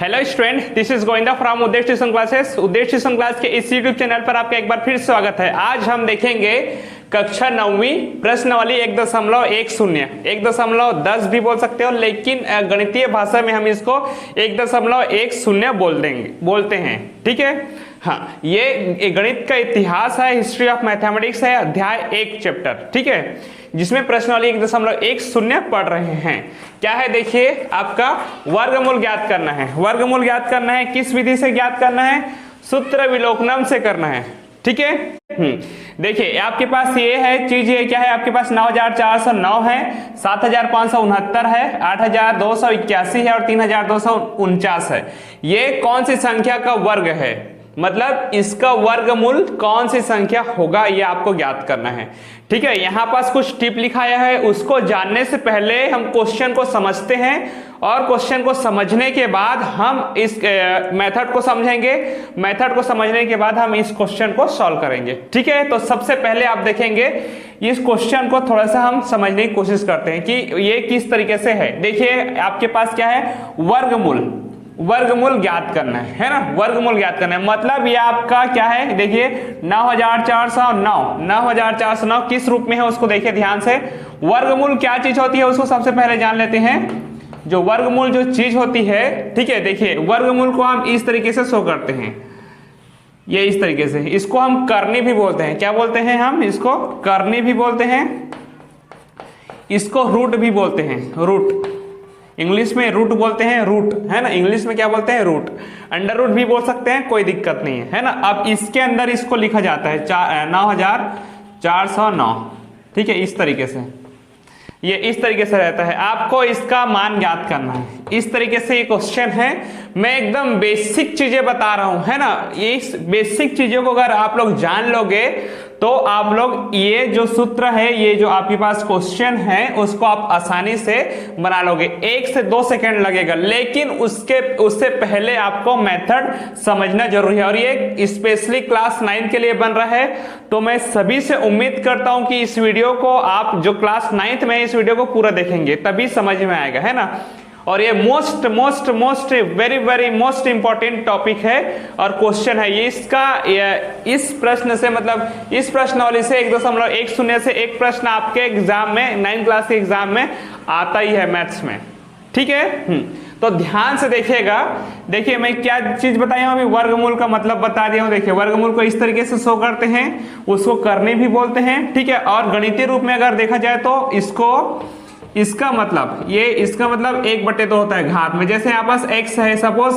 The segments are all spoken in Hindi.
Hello student, this is Govinda from उद्देश्य ट्यूशन क्लासेस। उद्देश्य ट्यूशन क्लास के इस यूट्यूब चैनल पर आपका एक बार फिर स्वागत है। आज हम देखेंगे कक्षा 9वीं प्रश्नावली 1.10 1.10 भी बोल सकते हो, लेकिन गणितीय भाषा में हम इसको 1.10 बोलते हैं। ठीक है, हाँ, ये गणित का इतिहास है, हिस्ट्री ऑफ मैथमेटिक्स है, अध्याय 1 चैप्टर। ठीक है, जिसमें प्रश्नावली 1.10 पढ़ रहे हैं। क्या है देखिए, आपका वर्गमूल ज्ञात करना है। वर्गमूल ज्ञात करना है, किस विधि से ज्ञात करना है? सूत्र विलोकनम से करना है। ठीक है, देखिए आपके पास ये है चीज, ये क्या है आपके पास 9409 है, 7569 है, 8281 है और 3249 है। ये कौन सी संख्या का वर्ग है, मतलब इसका वर्गमूल कौन सी संख्या होगा, ये आपको ज्ञात करना है। ठीक है, यहाँ पास कुछ टिप लिखाया है, उसको जानने से पहले हम क्वेश्चन को समझते हैं और क्वेश्चन को समझने के बाद हम इस मेथड को समझेंगे। मेथड को समझने के बाद हम इस क्वेश्चन को सॉल्व करेंगे। ठीक है, तो सबसे पहले आप देखेंगे इस क्वेश्चन को थोड़ा सा हम समझने की कोशिश करते हैं कि ये किस तरीके से है। देखिए आपके पास क्या है, वर्गमूल ज्ञात करना है ना। वर्गमूल ज्ञात करना है मतलब ये आपका क्या है, देखिए 9409 किस रूप में है उसको देखिए ध्यान से। वर्गमूल क्या चीज होती है उसको सबसे पहले जान लेते हैं। जो वर्गमूल जो चीज होती है, ठीक है, देखिए वर्गमूल को हम इस तरीके से शो करते हैं, ये इस तरीके से। इसको हम करनी भी बोलते हैं। क्या बोलते हैं हम इसको? करनी भी बोलते हैं, इसको रूट भी बोलते हैं। रूट इंग्लिश में रूट बोलते हैं, रूट है ना। इंग्लिश में क्या बोलते हैं? रूट। अंडर रूट भी बोल सकते हैं, कोई दिक्कत नहीं है ना। अब इसके अंदर इसको लिखा जाता है 9409। ठीक है, इस तरीके से, ये इस तरीके से रहता है। आपको इसका मान ज्ञात करना है। इस तरीके से ये क्वेश्चन है। मैं एकदम बेसिक चीजें बता रहा हूं, है ना। ये बेसिक चीजों को अगर आप लोग जान लोगे तो आप लोग ये जो सूत्र है, ये जो आपके पास क्वेश्चन है, उसको आप आसानी से बना लोगे। 1 से 2 सेकंड लगेगा, लेकिन उससे पहले आपको मेथड समझना जरूरी है। और ये स्पेशली क्लास 9 के लिए बन रहा है। तो मैं सभी से उम्मीद करता हूं कि इस वीडियो को आप जो क्लास 9th में इस वीडियो को पूरा देखेंगे तभी समझ में आएगा, है ना। और ये most very most important topic है और क्वेश्चन है ये इसका। इस प्रश्न से मतलब इस प्रश्नावली से 1.10 से एक प्रश्न आपके एग्जाम में 9th क्लास के एग्जाम में आता ही है मैथ्स में। ठीक है, तो ध्यान से देखिएगा। देखिए मैं क्या चीज बताई हूं अभी, वर्गमूल का मतलब बता दिया हूं। देखिए वर्गमूल को इस तरीके से शो करते हैं, उसको करने भी बोलते हैं। ठीक है, और गणितीय रूप में अगर देखा जाए तो इसका मतलब 1/2 होता है घात में। जैसे यहाँ पास x है, सपोज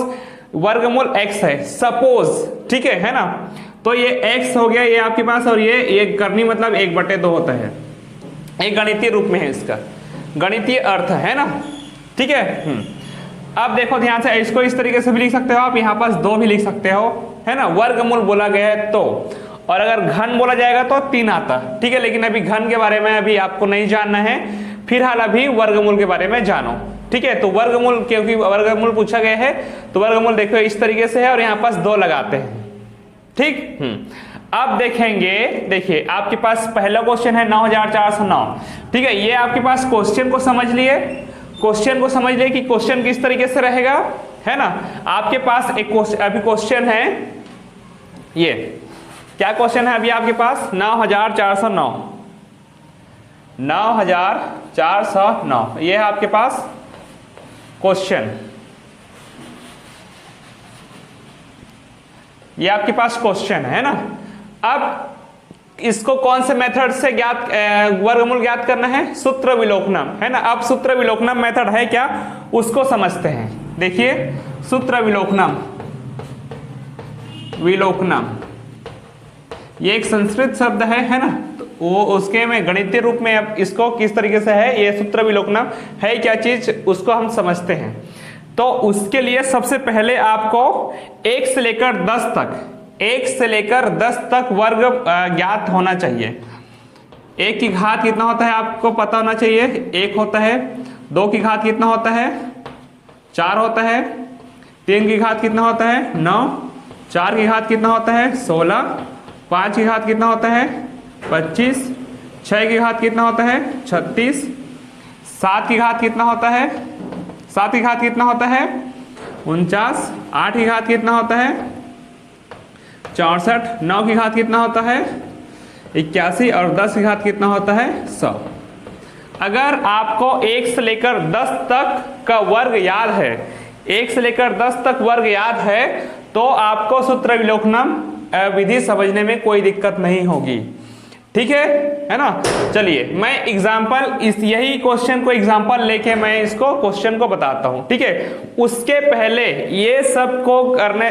वर्गमूल x है, सपोज, ठीक है ना। तो ये x हो गया ये आपके पास, और ये करनी मतलब 1/2 होता है। एक गणितीय रूप में है, इसका गणितीय अर्थ है ना। ठीक है, अब देखो ध्यान से, इसको इस तरीके से भी लिख सकते हो आप, यहाँ पास 2 भी लिख सकते हो, है ना। वर्गमूल बोला गया है तो, और अगर घन बोला जाएगा तो 3 आता। ठीक है, लेकिन अभी घन के बारे में अभी आपको नहीं जानना है, फिलहाल अभी वर्गमूल के बारे में जानो। ठीक है, तो वर्गमूल, क्योंकि वर्गमूल पूछा गया है तो वर्गमूल देखो इस तरीके से है और यहाँ पास 2 लगाते हैं। ठीक, अब देखेंगे, देखिए आपके पास पहला क्वेश्चन है 9409। ठीक है, ये आपके पास क्वेश्चन को समझ लिए कि क्वेश्चन किस तरीके से रहेगा, है ना। आपके पास एक अभी क्वेश्चन है, ये क्या क्वेश्चन है अभी आपके पास? 9409 ये है आपके पास क्वेश्चन। ये आपके पास क्वेश्चन है ना। अब इसको कौन से मेथड से वर्गमूल ज्ञात करना है? सूत्र विलोकनम, है ना। अब सूत्र विलोकनम मेथड है क्या, उसको समझते हैं। देखिए सूत्र विलोकनम ये एक संस्कृत शब्द है ना। तो वो उसके में गणितीय रूप में अब इसको किस तरीके से है, ये सूत्र विलोकनम है क्या चीज, उसको हम समझते हैं। तो उसके लिए सबसे पहले आपको 1 से लेकर 10 तक वर्ग ज्ञात होना चाहिए। 1 की घात कितना होता है आपको पता होना चाहिए, 1 होता है। 2 की घात कितना होता है? 4 होता है। 3 की घात कितना होता है? 9। 4 की घात कितना होता है? 16। 5 की घात कितना होता है? 25। 6 की घात कितना होता है? 36। 7 की घात कितना होता है? 7 की घात कितना होता है? 49, 8 की घात कितना होता है 64, 9 की घात कितना होता है 81 और 10 की घात कितना होता है 100। अगर आपको 1 से लेकर 10 तक का वर्ग याद है, 1 से लेकर 10 तक वर्ग याद है, तो आपको सूत्र विलोकनम विधि समझने में कोई दिक्कत नहीं होगी। ठीक है ना। चलिए मैं एग्जाम्पल यही क्वेश्चन को एग्जाम्पल लेके मैं इसको क्वेश्चन को बताता हूं। ठीक है, उसके पहले ये सब को करने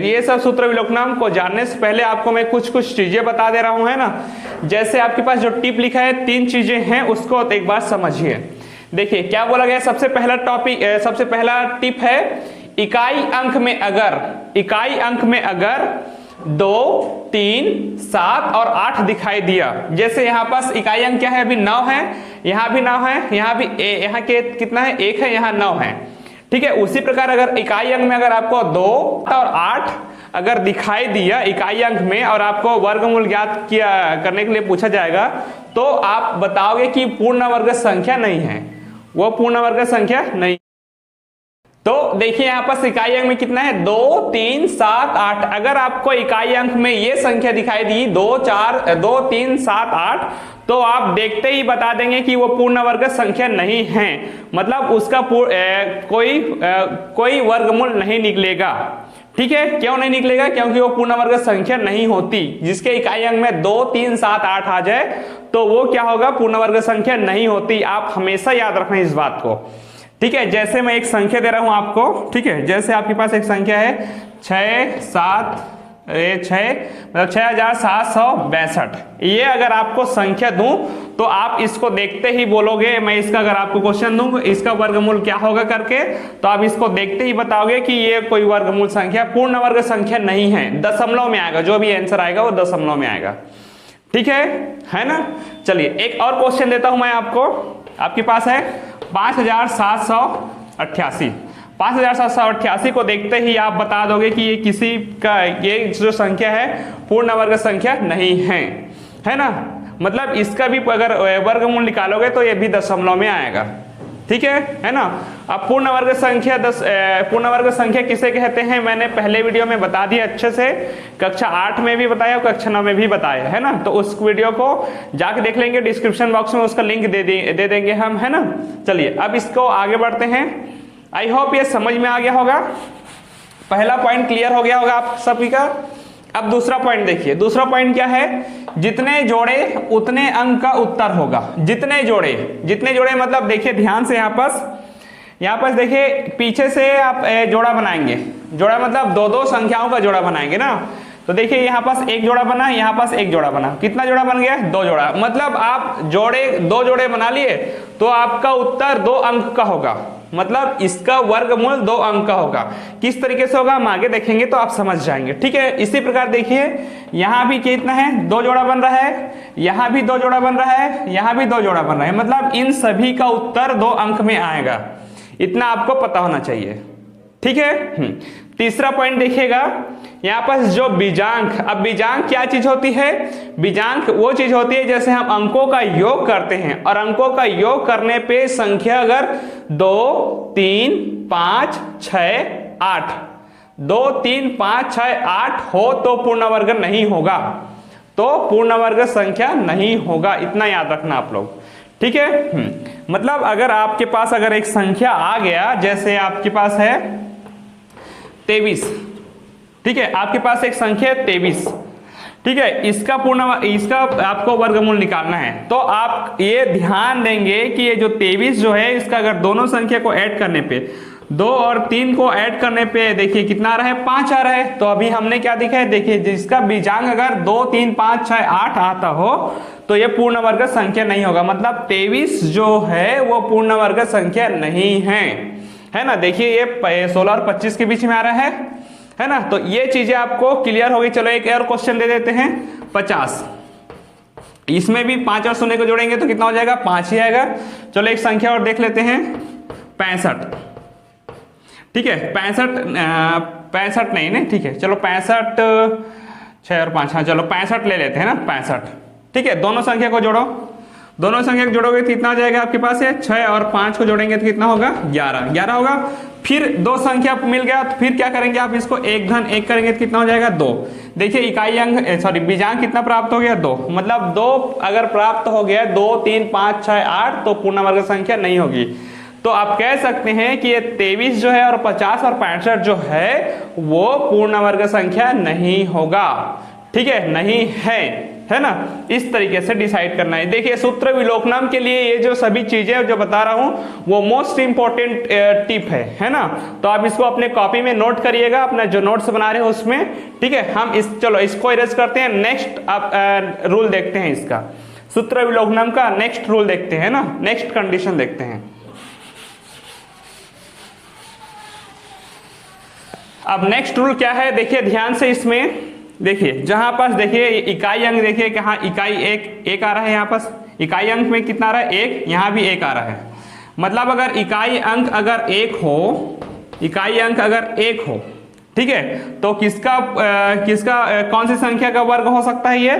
ये सब सूत्र विलोकनम को जानने से पहले आपको मैं कुछ चीजें बता दे रहा हूं, है ना। जैसे आपके पास जो टिप लिखा है 3 चीजें हैं, उसको एक बार समझिए। देखिए क्या बोला गया, सबसे पहला टिप है इकाई अंक में अगर 2, 3, 7 और 8 दिखाई दिया। जैसे यहाँ पास इकाई अंक क्या है, अभी 9 है, यहाँ भी 9 है, यहाँ भी यहाँ के कितना है 1 है, यहाँ 9 है। ठीक है, उसी प्रकार अगर इकाई अंक में अगर आपको 2 और 8 अगर दिखाई दिया इकाई अंक में और आपको वर्गमूल ज्ञात किया करने के लिए पूछा जाएगा, तो आप बताओगे कि पूर्ण वर्ग संख्या नहीं है, वो पूर्ण वर्ग संख्या नहीं। तो देखिए यहाँ पर इकाई अंक में कितना है 2, 3, 7, 8। अगर आपको इकाई अंक में ये संख्या दिखाई दी 2, 3, 7, 8, तो आप देखते ही बता देंगे कि वो पूर्ण वर्ग संख्या नहीं है, मतलब उसका कोई वर्गमूल नहीं निकलेगा। ठीक है, क्यों नहीं निकलेगा, क्योंकि वो पूर्ण वर्ग संख्या नहीं होती। जिसके इकाई अंक में 2, 3, 7, 8 आ जाए तो वो क्या होगा, पूर्ण वर्ग संख्या नहीं होती। आप हमेशा याद रखना इस बात को। ठीक है, जैसे मैं एक संख्या दे रहा हूं आपको। ठीक है, जैसे आपके पास एक संख्या है 6762। ये अगर आपको संख्या दूं तो आप इसको देखते ही बोलोगे, मैं इसका अगर आपको क्वेश्चन दूं इसका वर्गमूल क्या होगा करके, तो आप इसको देखते ही बताओगे कि ये कोई वर्गमूल संख्या पूर्ण वर्ग संख्या नहीं है। दशमलव में आएगा, जो भी आंसर आएगा वो दशमलव में आएगा। ठीक है ना। चलिए एक और क्वेश्चन देता हूं मैं आपको। आपके पास है 5788। 5788 को देखते ही आप बता दोगे कि ये किसी का, ये जो संख्या है पूर्ण वर्ग संख्या नहीं है ना। मतलब इसका भी अगर वर्गमूल निकालोगे तो ये भी दशमलव में आएगा। ठीक है ना। अब पूर्ण वर्ग संख्या किसे कहते हैं, मैंने पहले वीडियो में बता दिया अच्छे से, कक्षा 8 में भी बताया और कक्षा 9 में भी बताया, है ना। तो उस वीडियो को जाके देख लेंगे, डिस्क्रिप्शन बॉक्स में उसका लिंक दे देंगे हम, है ना। चलिए अब इसको आगे बढ़ते हैं। आई होप ये समझ में आ गया होगा, पहला पॉइंट क्लियर हो गया होगा आप सभी का। अब दूसरा पॉइंट देखिए, दूसरा पॉइंट क्या है, जितने जोड़े उतने अंक का उत्तर होगा। जितने जोड़े मतलब देखिए ध्यान से, यहाँ पास देखिए पीछे से आप जोड़ा बनाएंगे। जोड़ा मतलब दो संख्याओं का जोड़ा बनाएंगे ना। तो देखिए यहाँ पास एक जोड़ा बना, यहाँ पास एक जोड़ा बना, कितना जोड़ा बन गया 2 जोड़ा। मतलब आप 2 जोड़े बना लिए तो आपका उत्तर 2 अंक का होगा, मतलब इसका वर्गमूल 2 अंक का होगा। किस तरीके से होगा हम आगे देखेंगे तो आप समझ जाएंगे। ठीक है, इसी प्रकार देखिए यहाँ भी कितना है 2 जोड़ा बन रहा है, यहाँ भी 2 जोड़ा बन रहा है, यहाँ भी 2 जोड़ा बन रहा है, मतलब इन सभी का उत्तर 2 अंक में आएगा। इतना आपको पता होना चाहिए। ठीक है। तीसरा पॉइंट देखिएगा, यहाँ पर जो बीजांक, अब बीजांक क्या चीज होती है, बीजांक वो चीज होती है जैसे हम अंकों का योग करते हैं, और अंकों का योग करने पे संख्या अगर 2, 3, 5, 6, 8 2, 3, 5, 6, 8 हो तो पूर्ण वर्ग नहीं होगा, तो पूर्ण वर्ग संख्या नहीं होगा। इतना याद रखना आप लोग। ठीक है। मतलब अगर आपके पास अगर एक संख्या आ गया, जैसे आपके पास है 23। ठीक है, आपके पास एक संख्या है 23। ठीक है, इसका आपको वर्गमूल निकालना है, तो आप ये ध्यान देंगे कि ये जो 23 जो है, इसका अगर दोनों संख्या को ऐड करने पे, 2 और 3 को ऐड करने पे देखिए कितना आ रहा है 5 आ रहा है। तो अभी हमने क्या देखा है, देखिए जिसका बीजांक अगर 2, 3, 5, 6, 8 आता हो तो ये पूर्ण वर्ग संख्या नहीं होगा, मतलब 23 जो है वो पूर्ण वर्ग संख्या नहीं है ना। देखिए ये 16 और 25 के बीच में आ रहा है ना। तो ये चीजें आपको क्लियर हो गई। चलो एक और क्वेश्चन दे देते हैं 50। इसमें भी 5 और 0 को जोड़ेंगे तो कितना हो जाएगा 5 ही आएगा। चलो एक संख्या और देख लेते हैं 65। ठीक है, 65 नहीं, ठीक है चलो 65, 6 और 5, हाँ चलो 65 ले लेते हैं ना 65। ठीक है, दोनों संख्या को जोड़ो दोनों संख्या को जोड़ोगे तो कितना हो जाएगा आपके पास है 6 और 5 को जोड़ेंगे तो कितना होगा 11 होगा। फिर दो संख्या मिल गया तो फिर क्या करेंगे आप इसको 1 धन 1 करेंगे तो कितना हो जाएगा 2। देखिए इकाई अंक बीजांक कितना प्राप्त हो गया 2, मतलब 2 अगर प्राप्त हो गया 2 3 5 6 8 तो पूर्ण वर्ग संख्या नहीं होगी। तो आप कह सकते हैं कि ये 23 जो है और 50 और 65 जो है वो पूर्ण वर्ग संख्या नहीं होगा, ठीक है, नहीं है ना। इस तरीके से डिसाइड करना है। देखिए सूत्र विलोकनम के लिए ये जो सभी चीजें जो बता रहा हूं वो मोस्ट इंपॉर्टेंट टिप है ना। तो आप इसको अपने कॉपी में नोट करिएगा, अपना जो नोट्स बना रहे हो उसमें, ठीक है। हम चलो इसको इरेज करते हैं। नेक्स्ट आप रूल देखते हैं इसका, सूत्र विलोकनम का नेक्स्ट रूल देखते हैं ना, नेक्स्ट कंडीशन देखते हैं। अब नेक्स्ट रूल क्या है देखिए ध्यान से, इसमें देखिए जहां पास देखिए इकाई अंक देखिए कहाँ इकाई एक आ रहा है, यहाँ पास इकाई अंक में कितना आ रहा है 1, यहाँ भी 1 आ रहा है। मतलब अगर इकाई अंक अगर 1 हो, इकाई अंक अगर 1 हो, ठीक है, तो किसका कौन सी संख्या का वर्ग हो सकता है, ये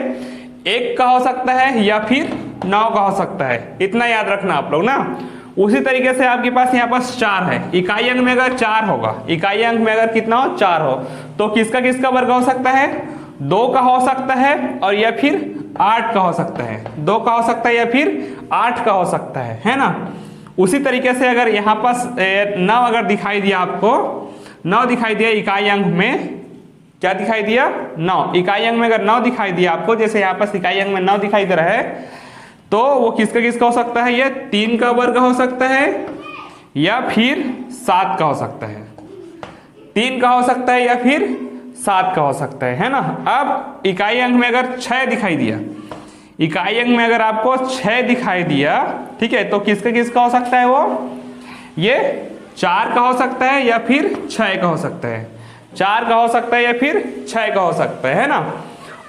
1 का हो सकता है या फिर 9 का हो सकता है, इतना याद रखना आप लोग ना। उसी तरीके से आपके पास यहाँ पास 4 है, इकाई अंक में अगर 4 होगा, इकाई अंक में अगर कितना हो 4 हो, तो किसका वर्ग हो सकता है 2 का हो सकता है और या फिर 8 का हो सकता है, 2 का हो सकता है या फिर 8 का हो सकता है ना। उसी तरीके से अगर यहाँ पास 9 अगर दिखाई दिया आपको, 9 दिखाई दिया इकाई अंक में, क्या दिखाई दिया 9, इकाई अंक में अगर 9 दिखाई दिया आपको, जैसे यहाँ पास इकाई अंक में 9 दिखाई दे रहा है, तो वो किसका हो सकता है, ये 3 का वर्ग हो सकता है या फिर 7 का हो सकता है, 3 का हो सकता है या फिर 7 का हो सकता है ना। अब इकाई अंक में अगर 6 दिखाई दिया, इकाई अंक में अगर आपको 6 दिखाई दिया, ठीक है, तो किसका हो सकता है वो, ये 4 का हो सकता है या फिर 6 का हो सकता है, 4 का हो सकता है या फिर 6 का हो सकता है ना।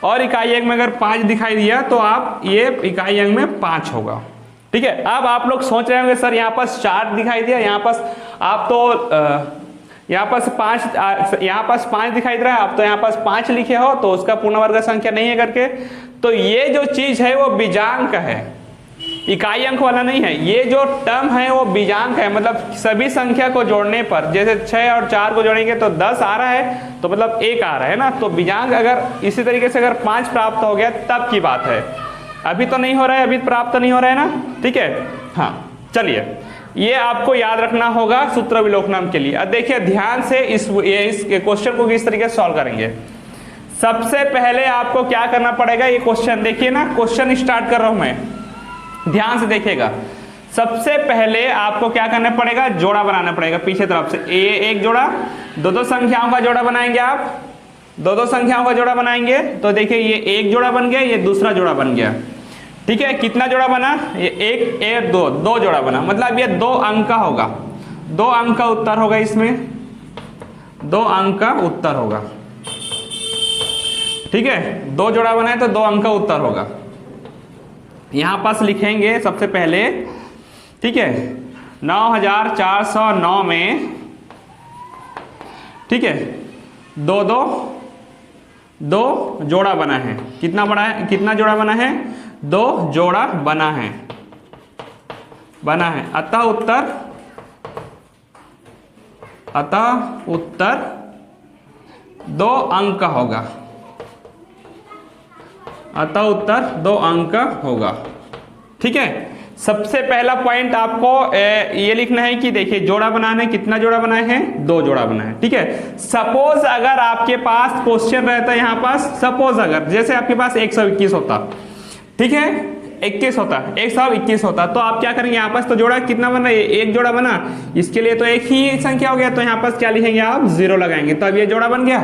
और इकाई अंक में अगर 5 दिखाई दिया तो आप ये इकाई अंक में 5 होगा, ठीक है। अब आप लोग सोच रहे होंगे सर यहाँ पास 4 दिखाई दिया, यहाँ पास आप तो यहाँ पास 5 दिखाई दे रहा है, आप तो यहाँ पास 5 लिखे हो तो उसका पूर्ण वर्ग संख्या नहीं है करके। तो ये जो चीज है वो बीजांक है, इकाई अंक वाला नहीं है। ये जो टर्म है वो बीजांक है, मतलब सभी संख्या को जोड़ने पर, जैसे 6 और 4 को जोड़ेंगे तो 10 आ रहा है, तो मतलब 1 आ रहा है ना। तो बीजांक अगर इसी तरीके से अगर 5 प्राप्त हो गया तब की बात है, अभी तो नहीं हो रहा है, अभी प्राप्त नहीं हो रहा है ना, ठीक है। हाँ चलिए ये आपको याद रखना होगा सूत्र विलोकनम के लिए। अब देखिए ध्यान से इस क्वेश्चन को किस तरीके से सॉल्व करेंगे। सबसे पहले आपको क्या करना पड़ेगा, ये क्वेश्चन देखिए ना, क्वेश्चन स्टार्ट कर रहा हूं मैं, ध्यान से देखिएगा। सबसे पहले आपको क्या करना पड़ेगा, जोड़ा बनाना पड़ेगा पीछे तरफ से, एक जोड़ा, दो संख्याओं का जोड़ा बनाएंगे आप, दो संख्याओं का जोड़ा बनाएंगे तो देखिए ये एक जोड़ा बन गया, ये दूसरा जोड़ा बन गया, ठीक है। कितना जोड़ा बना, ये एक दो जोड़ा बना, मतलब ये 2 अंक का होगा, 2 अंक का उत्तर होगा, इसमें 2 अंक का उत्तर होगा, ठीक है। 2 जोड़ा बनाए तो 2 अंक का उत्तर होगा। यहां पास लिखेंगे सबसे पहले, ठीक है, 9409 में, ठीक है, 2 जोड़ा बना है, कितना जोड़ा बना है, 2 जोड़ा बना है, अतः उत्तर 2 अंक का होगा, अतः उत्तर 2 अंक का होगा, ठीक है। सबसे पहला पॉइंट आपको ये लिखना है कि देखिए जोड़ा बनाना है, कितना जोड़ा बनाए हैं, 2 जोड़ा बनाए हैं, ठीक है। सपोज अगर आपके पास क्वेश्चन रहता है यहाँ पास, सपोज अगर जैसे आपके पास 121 होता, ठीक है, 21 होता, 121 होता, तो आप क्या करेंगे, यहाँ पास तो जोड़ा कितना बना, एक जोड़ा बना, इसके लिए तो एक ही संख्या हो गया, तो यहाँ पास क्या लिखेंगे आप, 0 लगाएंगे, तो अब ये जोड़ा बन गया।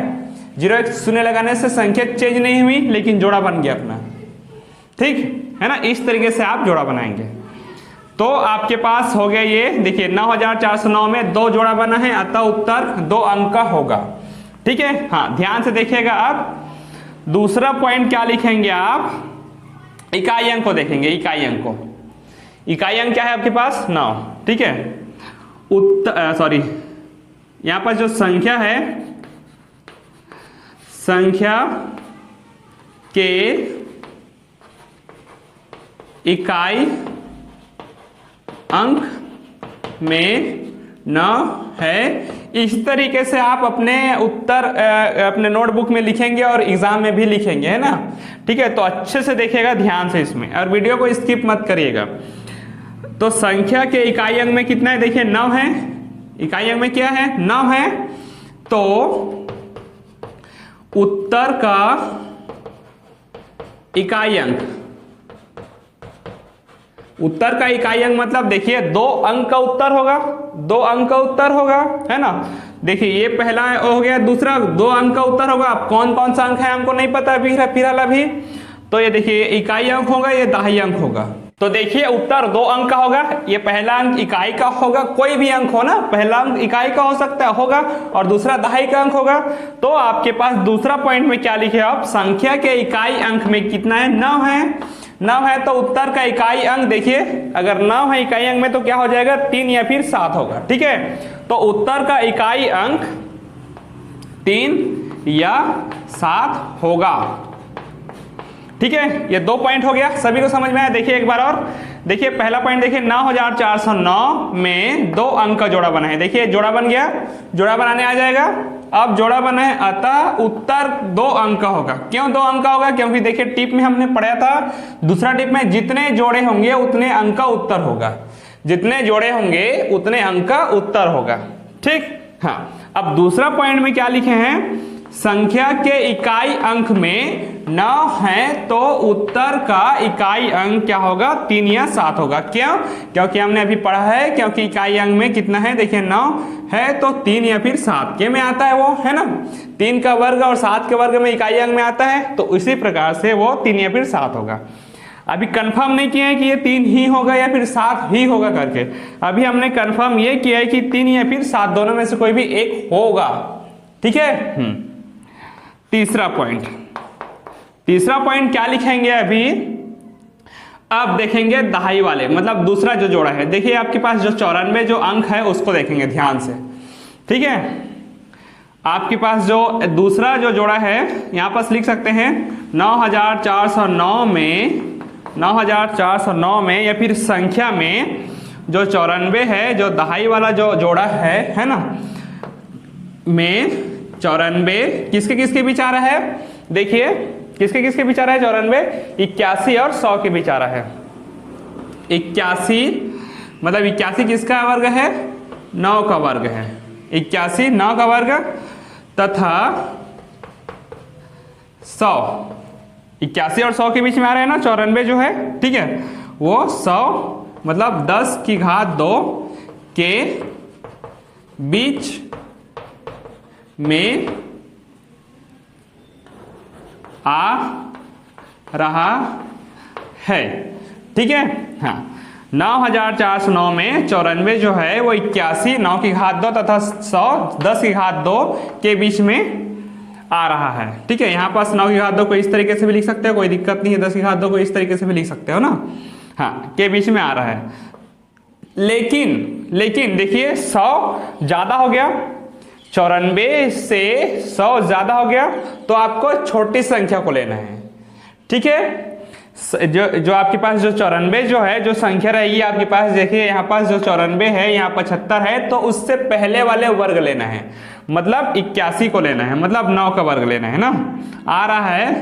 0 1 0 लगाने से संख्या चेंज नहीं हुई लेकिन जोड़ा बन गया अपना, ठीक है ना। इस तरीके से आप जोड़ा बनाएंगे तो आपके पास हो गया ये, देखिए 9409 में 2 जोड़ा बना है, अतः उत्तर 2 अंक का होगा, ठीक है। हाँ ध्यान से देखिएगा। अब दूसरा पॉइंट क्या लिखेंगे आप, इकाई अंक को देखेंगे, इकाई अंक क्या है आपके पास 9, ठीक है। यहां पर जो संख्या है, संख्या के इकाई अंक में 9 है। इस तरीके से आप अपने उत्तर अपने नोटबुक में लिखेंगे और एग्जाम में भी लिखेंगे, है ना। ठीक है, तो अच्छे से देखिएगा ध्यान से इसमें, और वीडियो को स्किप मत करिएगा। तो संख्या के इकाई अंक में कितना है, देखिए 9 है। इकाई अंक में क्या है, 9 है। तो उत्तर का इकाई अंक, उत्तर का इकाई अंक मतलब देखिए 2 अंक का उत्तर होगा, 2 अंक का उत्तर होगा, है ना। देखिए ये पहला हो गया, दूसरा 2 अंक का उत्तर होगा। अब कौन कौन सा अंक है हमको नहीं पता अभी, तो ये देखिए इकाई अंक होगा, ये दहाई अंक होगा। तो देखिए उत्तर 2 अंक का होगा, ये पहला अंक इकाई का होगा, कोई भी अंक हो ना, पहला अंक इकाई का हो सकता है होगा, और दूसरा दहाई का अंक होगा। तो आपके पास दूसरा पॉइंट में क्या लिखे आप, संख्या के इकाई अंक में कितना है, 9 है। 9 है तो उत्तर का इकाई अंक देखिए, अगर 9 है इकाई अंक में तो क्या हो जाएगा, 3 या फिर 7 होगा। ठीक है, तो उत्तर का इकाई अंक 3 या 7 होगा। ठीक है, ये 2 पॉइंट हो गया, सभी को समझ में आया। देखिए एक बार और देखिए, पहला पॉइंट देखिए 9409 में 2 अंक का जोड़ा बना है। देखिए जोड़ा बन गया, जोड़ा बनाने आ जाएगा। अब जोड़ा बना है, अतः उत्तर 2 अंक का होगा। क्यों 2 अंक का होगा, क्योंकि देखिए टिप में हमने पढ़ा था, दूसरा टिप में जितने जोड़े होंगे उतने अंक का उत्तर होगा, जितने जोड़े होंगे उतने अंक का उत्तर होगा। ठीक, हाँ। अब दूसरा पॉइंट में क्या लिखे हैं, संख्या के इकाई अंक में 9 है तो उत्तर का इकाई अंक क्या होगा, 3 या 7 होगा। क्यों, क्योंकि हमने अभी पढ़ा है, क्योंकि इकाई अंक में कितना है, देखिए 9 है तो 3 या फिर 7 के में आता है वो, है ना। 3 का वर्ग और 7 के वर्ग में इकाई अंक में आता है, तो इसी प्रकार से वो 3 या फिर 7 होगा। अभी कंफर्म नहीं किया है कि ये 3 ही होगा या फिर 7 ही होगा करके, अभी हमने कंफर्म ये किया है कि 3 या फिर 7 दोनों में से कोई भी एक होगा। ठीक है। तीसरा पॉइंट, तीसरा पॉइंट क्या लिखेंगे अभी, अब देखेंगे दहाई वाले, मतलब दूसरा जो जोड़ा है। देखिए आपके पास जो 94 जो अंक है उसको देखेंगे ध्यान से। ठीक है, आपके पास जो दूसरा जो जोड़ा है, यहां पास लिख सकते हैं 9409 में, 9409 में या फिर संख्या में जो 94 है, जो दहाई वाला जो जोड़ा है ना, में 94 किसके किसके बीच आ रहा है, देखिए किसके किसके बीच आ रहा है 94, 81 और 100 के बीच आ रहा है। 81 मतलब 81 किसका वर्ग है, 9 का वर्ग है। 81 9 का वर्ग तथा 100, 81 और 100 के बीच में आ रहा है ना 94 जो है। ठीक है, वो 100 मतलब 10 की घात 2 के बीच में आ रहा है। ठीक है, हाँ। 9409 में 94 जो है वो 81 9 की घात 2 तथा 100 10 की घात 2 के बीच में आ रहा है। ठीक है, यहाँ पास 9 की घात 2 को इस तरीके से भी लिख सकते हो, कोई दिक्कत नहीं है। 10 की घात 2 को इस तरीके से भी लिख सकते हो ना, हाँ, के बीच में आ रहा है। लेकिन देखिए 100 ज्यादा हो गया, 94 से 100 ज्यादा हो गया, तो आपको छोटी संख्या को लेना है। ठीक है, जो आपके पास जो 94 जो है, जो संख्या रहेगी आपके पास, देखिए यहाँ पास जो 94 है, यहाँ 75 है, तो उससे पहले वाले वर्ग लेना है, मतलब 81 को लेना है, मतलब 9 का वर्ग लेना है ना, आ रहा है।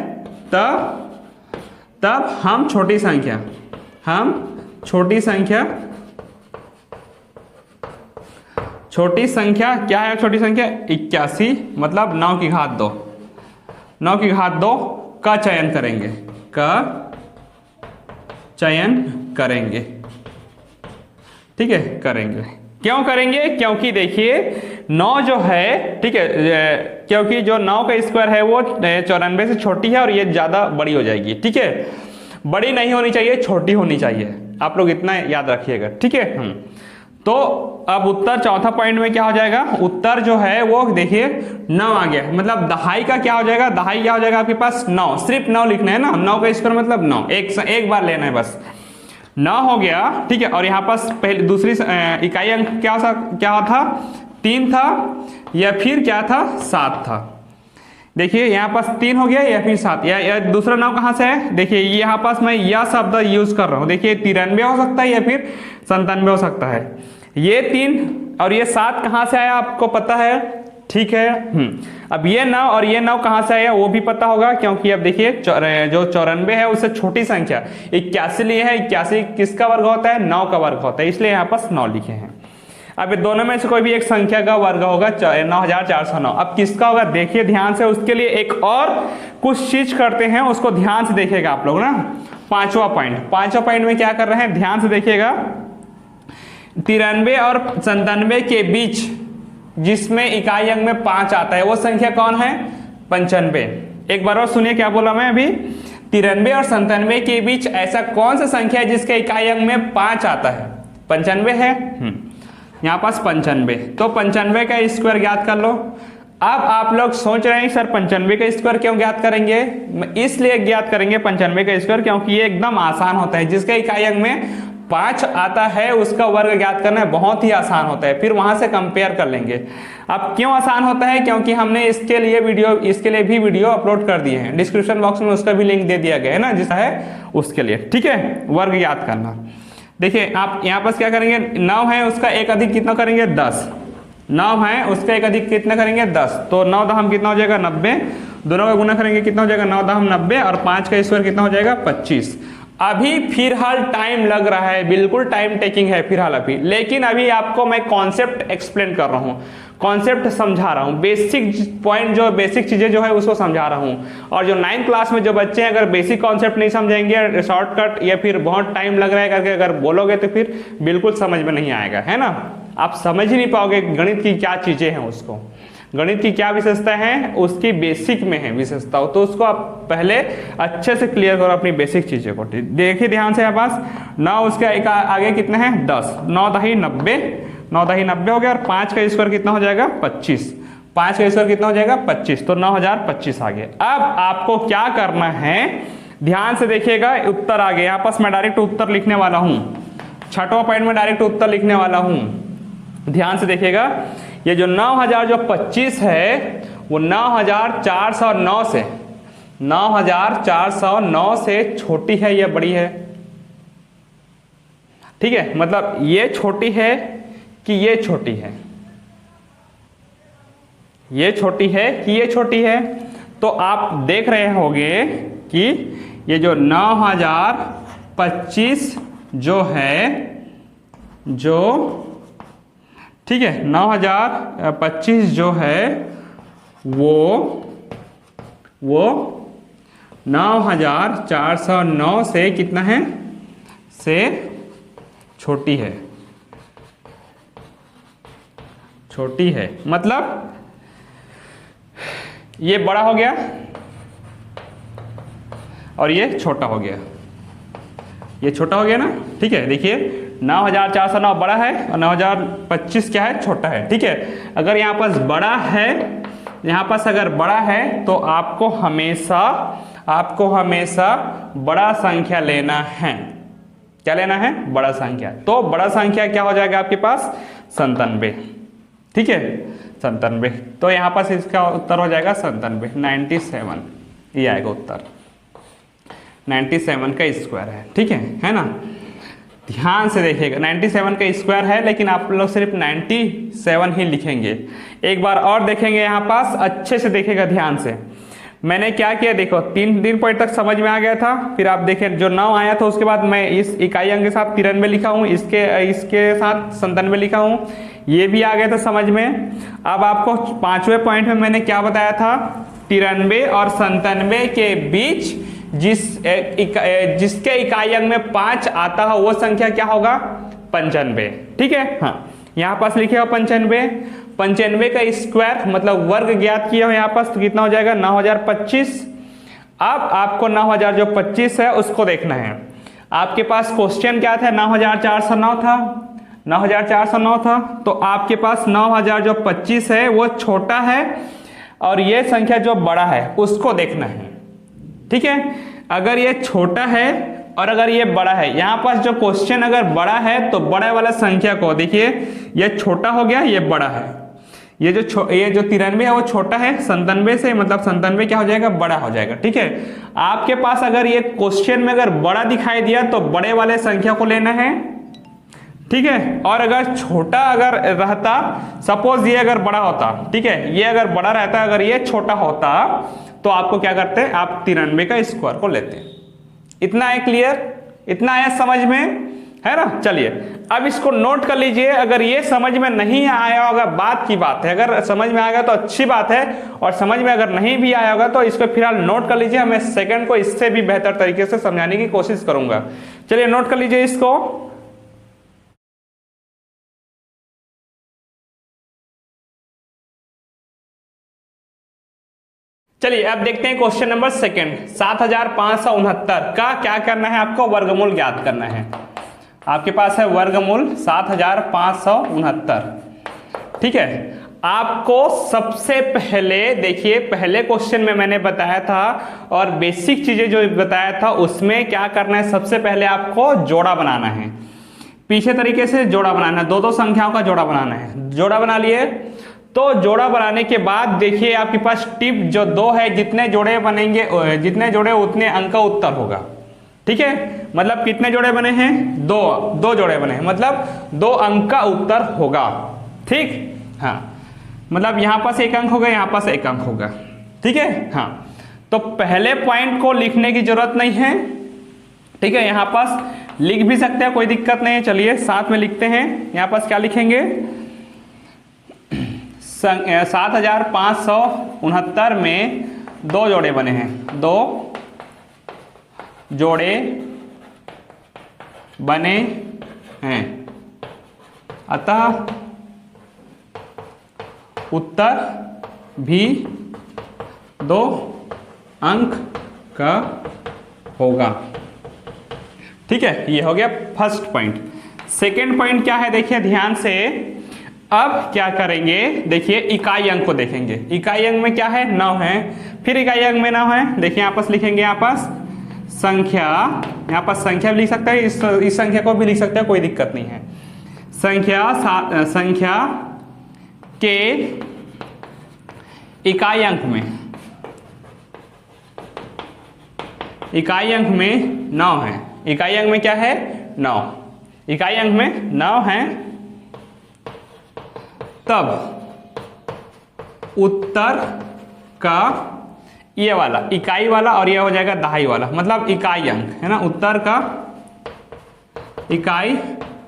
तब हम छोटी संख्या क्या है, छोटी संख्या 81 मतलब 9 की घात 2, 9 की घात 2 का चयन करेंगे। ठीक है, करेंगे। क्यों करेंगे, क्योंकि देखिए 9 जो है, ठीक है, क्योंकि जो 9 का स्क्वायर है वो 94 से छोटी है और ये ज्यादा बड़ी हो जाएगी। ठीक है, बड़ी नहीं होनी चाहिए, छोटी होनी चाहिए, आप लोग इतना याद रखिएगा। ठीक है, तो अब उत्तर चौथा पॉइंट में क्या हो जाएगा, उत्तर जो है वो देखिए 9 आ गया, मतलब दहाई का क्या हो जाएगा, दहाई क्या हो जाएगा आपके पास 9, सिर्फ 9 लिखना है ना, 9 का स्क्वायर मतलब 9, एक बार लेना है बस, 9 हो गया। ठीक है, और यहाँ पास पहले दूसरी इकाई अंक क्या था, 3 था या फिर क्या था, 7 था। देखिए यहाँ पास 3 हो गया या फिर 7, या दूसरा 9 कहाँ से है, देखिए यहाँ पास मैं यह शब्द यूज कर रहा हूँ। देखिए 93 हो सकता है या फिर 97 हो सकता है। ये 3 और ये 7 कहाँ से आया आपको पता है, ठीक है। अब ये 9 और ये 9 कहाँ से आया वो भी पता होगा, क्योंकि अब देखिए जो 94 है उससे छोटी संख्या 81 लिए है। 81 किसका वर्ग होता है, 9 का वर्ग होता है, इसलिए यहाँ पास 9 लिखे हैं। अब दोनों में से कोई भी एक संख्या का वर्ग होगा 9409। अब किसका होगा देखिए ध्यान से, उसके लिए एक और कुछ चीज करते हैं, उसको ध्यान से देखिएगा आप लोग ना। पांचवा पॉइंट में क्या कर रहे हैं, ध्यान से देखिएगा। 93 और 97 के बीच जिसमें इकाई अंक में 5 आता है वो संख्या कौन है, 95। एक बार और सुनिए क्या बोला मैं अभी, 93 और 97 के बीच ऐसा कौन सा संख्या है जिसके इकाई अंक में 5 आता है, 95 है। यहाँ पास 95, तो 95 का स्क्वायर ज्ञात कर लो। अब आप लोग सोच रहे हैं सर 95 का स्क्वायर क्यों ज्ञात करेंगे, इसलिए ज्ञात करेंगे 95 का स्क्वायर क्योंकि ये एकदम आसान होता है। जिसका इकाई अंक में 5 आता है उसका वर्ग ज्ञात करना बहुत ही आसान होता है, फिर वहां से कंपेयर कर लेंगे। अब क्यों आसान होता है, क्योंकि हमने इसके लिए भी वीडियो अपलोड कर दिए हैं, डिस्क्रिप्शन बॉक्स में उसका भी लिंक दे दिया गया है ना, जिसका है उसके लिए, ठीक है। वर्ग याद करना, देखिए आप यहाँ पास क्या करेंगे, 9 है उसका एक अधिक कितना करेंगे 10, 9 है उसका एक अधिक कितना करेंगे 10, तो 9 दहम कितना हो जाएगा 90, दोनों का गुना करेंगे कितना हो जाएगा 9 दहम 90 और 5 का स्क्वायर कितना हो जाएगा 25। अभी फिलहाल टाइम लग रहा है, बिल्कुल टाइम टेकिंग है फिलहाल अभी, लेकिन अभी आपको मैं कॉन्सेप्ट एक्सप्लेन कर रहा हूँ, कॉन्सेप्ट समझा रहा हूँ, बेसिक पॉइंट जो बेसिक चीजें जो है उसको समझा रहा हूँ। और जो 9th क्लास में जो बच्चे हैं अगर बेसिक कॉन्सेप्ट नहीं समझेंगे, शॉर्टकट या फिर बहुत टाइम लग रहा है करके अगर बोलोगे तो फिर बिल्कुल समझ में नहीं आएगा, है ना। आप समझ ही नहीं पाओगे गणित की क्या चीजें हैं, उसको गणित की क्या विशेषता है, उसकी बेसिक में है विशेषता, तो उसको आप पहले अच्छे से क्लियर करो अपनी बेसिक चीजें को। देखिए ध्यान से, यहाँ पास 9 उसके आगे कितने हैं 10, 9 दही 90, 9 दही 90 हो गया और 5 का स्क्वायर कितना हो जाएगा 25, 5 का स्क्वायर कितना हो जाएगा 25, तो 9025 आ गया। अब आपको क्या करना है, ध्यान से देखिएगा, उत्तर आ गया। यहाँ पास मैं डायरेक्ट उत्तर लिखने वाला हूँ, 6वां पॉइंट में डायरेक्ट उत्तर लिखने वाला हूँ। ध्यान से देखिएगा, ये जो 9025 है वो 9409 से 9409 से छोटी है या बड़ी है, ठीक है। मतलब ये छोटी है कि ये छोटी है, ये छोटी है कि ये छोटी है, तो आप देख रहे होंगे कि ये जो 9025 जो है, जो ठीक है 9025 जो है वो 9409 से कितना है, से छोटी है, छोटी है। मतलब ये बड़ा हो गया और ये छोटा हो गया, ये छोटा हो गया ना, ठीक है। देखिए 9409 बड़ा है और 9025 क्या है, छोटा है, ठीक है। अगर यहाँ पास बड़ा है, यहाँ पास अगर बड़ा है तो आपको हमेशा बड़ा संख्या लेना है। क्या लेना है, बड़ा संख्या। तो बड़ा संख्या क्या हो जाएगा आपके पास 97, ठीक है 97। तो यहाँ पास इसका उत्तर हो जाएगा 97, ये आएगा उत्तर, 97 का स्क्वायर है, ठीक है ना। ध्यान से देखिएगा 97 का स्क्वायर है, लेकिन आप लोग सिर्फ 97 ही लिखेंगे। एक बार और देखेंगे, यहाँ पास अच्छे से देखिएगा ध्यान से। मैंने क्या किया देखो, 3 पॉइंट तक समझ में आ गया था। फिर आप देखें जो 9 आया था उसके बाद मैं इस इकाई अंक के साथ 93 लिखा हूँ, इसके साथ 97 लिखा हूँ, ये भी आ गया था समझ में। अब आपको 5वें पॉइंट में मैंने क्या बताया था, 93 और 97 के बीच जिसके इकाई अंक में 5 आता है वो संख्या क्या होगा 95, ठीक है। हाँ यहाँ पास लिखे हो 95 का स्क्वायर मतलब वर्ग ज्ञात किया हो यहाँ पास, तो कितना हो जाएगा 9025। अब आपको 9025 है उसको देखना है। आपके पास क्वेश्चन क्या था, 9409 था, 9409 था, तो आपके पास 9025 है वो छोटा है और ये संख्या जो बड़ा है उसको देखना है, ठीक है। अगर ये छोटा है और अगर ये बड़ा है, यहाँ पास जो क्वेश्चन अगर बड़ा है तो बड़े वाला संख्या को देखिए, ये छोटा हो गया ये बड़ा है, ये जो 93 है वो छोटा है 97 से, मतलब 97 क्या हो जाएगा, बड़ा हो जाएगा। ठीक है, आपके पास अगर ये क्वेश्चन में अगर बड़ा दिखाई दिया तो बड़े वाले संख्या को लेना है। ठीक है, और अगर छोटा अगर रहता, सपोज ये अगर बड़ा होता, ठीक है, ये अगर बड़ा रहता, अगर ये छोटा होता, तो आपको क्या करते हैं, आप 93 का स्क्वायर को लेते हैं। इतना है क्लियर, इतना है समझ में, है ना। चलिए अब इसको नोट कर लीजिए। अगर ये समझ में नहीं आया होगा, बात की बात है, अगर समझ में आएगा तो अच्छी बात है, और समझ में अगर नहीं भी आया होगा तो इसको फिलहाल नोट कर लीजिए। मैं सेकंड को इससे भी बेहतर तरीके से समझाने की कोशिश करूंगा। चलिए नोट कर लीजिए इसको। चलिए अब देखते हैं क्वेश्चन नंबर सेकंड। 7569 का क्या करना है, आपको वर्गमूल ज्ञात करना है। आपके पास है वर्गमूल 7569। ठीक है, आपको सबसे पहले देखिए, पहले क्वेश्चन में मैंने बताया था और बेसिक चीजें जो बताया था उसमें क्या करना है, सबसे पहले आपको जोड़ा बनाना है। पीछे तरीके से जोड़ा बनाना है, दो दो संख्याओं का जोड़ा बनाना है। जोड़ा बना लिए, तो जोड़ा बनाने के बाद देखिए आपके पास टिप जो 2 है, जितने जोड़े बनेंगे, जितने जोड़े उतने अंक का उत्तर होगा। ठीक है, मतलब कितने जोड़े बने हैं, 2 जोड़े बने हैं, मतलब 2 अंक का उत्तर होगा। ठीक, हाँ, मतलब यहां पास 1 अंक होगा, यहां पास 1 अंक होगा। ठीक है, हाँ, तो पहले पॉइंट को लिखने की जरूरत नहीं है। ठीक है, यहां पास लिख भी सकते हैं, कोई दिक्कत नहीं है। चलिए साथ में लिखते हैं। यहां पास क्या लिखेंगे, 7569 में 2 जोड़े बने हैं, 2 जोड़े बने हैं, अतः उत्तर भी 2 अंक का होगा। ठीक है, ये हो गया फर्स्ट पॉइंट। सेकेंड पॉइंट क्या है, देखिए ध्यान से। अब क्या करेंगे, देखिए इकाई अंक को देखेंगे। इकाई अंक में क्या है, 9 है, फिर इकाई अंक में 9 है। देखिए यहाँ पास लिखेंगे, यहाँ पास संख्या, यहाँ पास संख्या भी लिख सकते हैं, इस संख्या को भी लिख सकते हैं, कोई दिक्कत नहीं है। संख्या के इकाई अंक में, इकाई अंक में 9 है। इकाई अंक में क्या है, 9। इकाई अंक में 9 है, तब उत्तर का ये वाला इकाई वाला और ये हो जाएगा दहाई वाला, मतलब इकाई अंक है ना। उत्तर का इकाई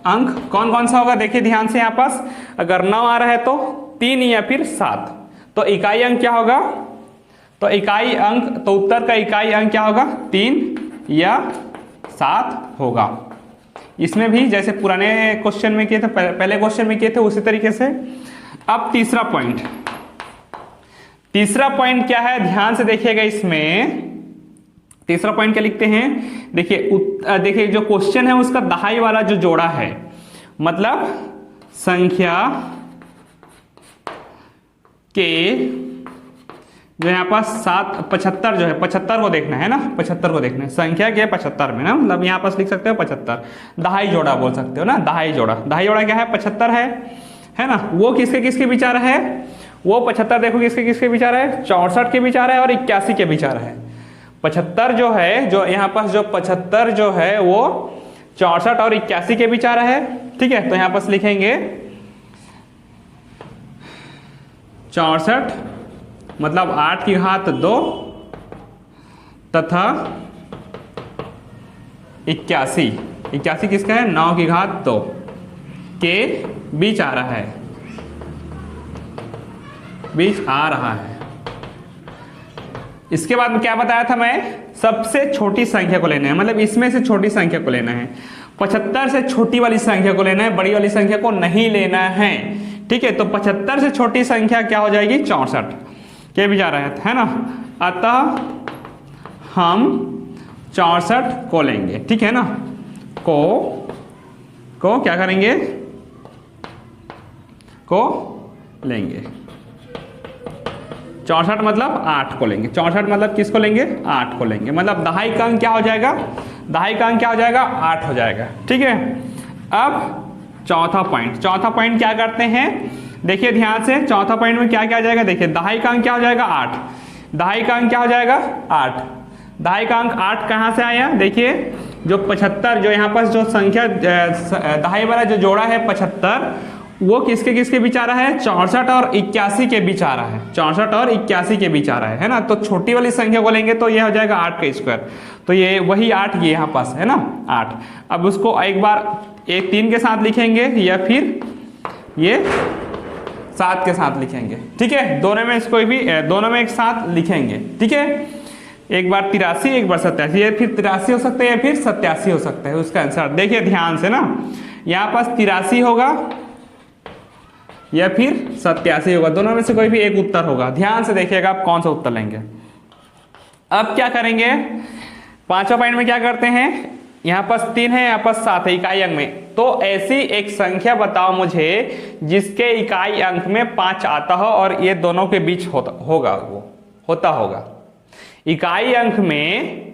अंक कौन कौन सा होगा, देखिए ध्यान से। यहाँ पास अगर 9 आ रहा है तो 3 या फिर 7, तो इकाई अंक क्या होगा, तो इकाई अंक, तो उत्तर का इकाई अंक क्या होगा, 3 या 7 होगा। इसमें भी जैसे पुराने क्वेश्चन में किए थे, पहले क्वेश्चन में किए थे, उसी तरीके से। अब तीसरा पॉइंट, तीसरा पॉइंट क्या है, ध्यान से देखिएगा। इसमें तीसरा पॉइंट क्या लिखते हैं, देखिए देखिए जो क्वेश्चन है उसका दहाई वाला जो जोड़ा है, मतलब संख्या के जो यहाँ पास 75 जो है, 75 को देखना है ना, 75 को देखना है, संख्या के 75 में ना, मतलब यहाँ पास लिख सकते हो 75, दहाई जोड़ा बोल सकते हो ना, दहाई जोड़ा। दहाई जोड़ा क्या है, 75 है ना। वो किसके किसके विचार है, वो 75 देखो किसके किसके विचार है, 64 के विचार है और 81 के विचार है। 75 जो है, जो यहाँ पास जो 75 जो है वो 64 और 81 के विचार है। ठीक है, तो यहाँ पास लिखेंगे 64 मतलब 8 की घात 2 तथा 81 किसका है, 9 की घात 2 के बीच आ रहा है, बीच आ रहा है। इसके बाद क्या बताया था मैं, सबसे छोटी संख्या को लेना है, मतलब इसमें से छोटी संख्या को लेना है। 75 से छोटी वाली संख्या को लेना है, बड़ी वाली संख्या को नहीं लेना है। ठीक है, तो 75 से छोटी संख्या क्या हो जाएगी, 64 के भी जा रहा है ना। अतः हम 64 को लेंगे। ठीक है ना, को क्या करेंगे, को लेंगे। 64 मतलब 8 को लेंगे। 64 मतलब किसको लेंगे, 8 को लेंगे। मतलब दहाई का अंक क्या हो जाएगा, दहाई का अंक क्या हो जाएगा, 8 हो जाएगा। ठीक है, अब चौथा पॉइंट क्या करते हैं, देखिए ध्यान से, चौथा पॉइंट में क्या क्या आ जाएगा, देखिए दहाई का अंक क्या हो जाएगा 8, दहाई का अंक क्या हो जाएगा 8, दहाई का अंक 8 कहाँ से आया, देखिए जो 75 जो यहाँ पर जो संख्या दहाई वाला जो जोड़ा है 75, वो किसके किसके बीच आ रहा है, 64 और 81 के बीच आ रहा है, 64 और 81 के बीच आ रहा है ना। तो छोटी वाली संख्या को लेंगे तो ये हो जाएगा 8 का स्क्वायर, तो ये वही 8 ये यहाँ पास है ना 8। अब उसको एक बार एक 3 के साथ लिखेंगे या फिर ये 7 के साथ लिखेंगे, ठीक है, दोनों में कोई भी दोनों में एक साथ लिखेंगे, ठीक है। एक बार 83 एक बार 87, या फिर 83 हो सकता है या फिर 87 हो सकता है उसका आंसर। देखिए ध्यान से ना, यहाँ पास 83 होगा या फिर 87 होगा, दोनों में से कोई भी एक उत्तर होगा। ध्यान से देखिएगा आप कौन सा उत्तर लेंगे। अब क्या करेंगे, पांचवा पॉइंट में क्या करते हैं, यहाँ पास 3 है, यहाँ पास 7 है इकाई अंक में, तो ऐसी एक संख्या बताओ मुझे जिसके इकाई अंक में 5 आता हो और ये दोनों के बीच होगा इकाई अंक में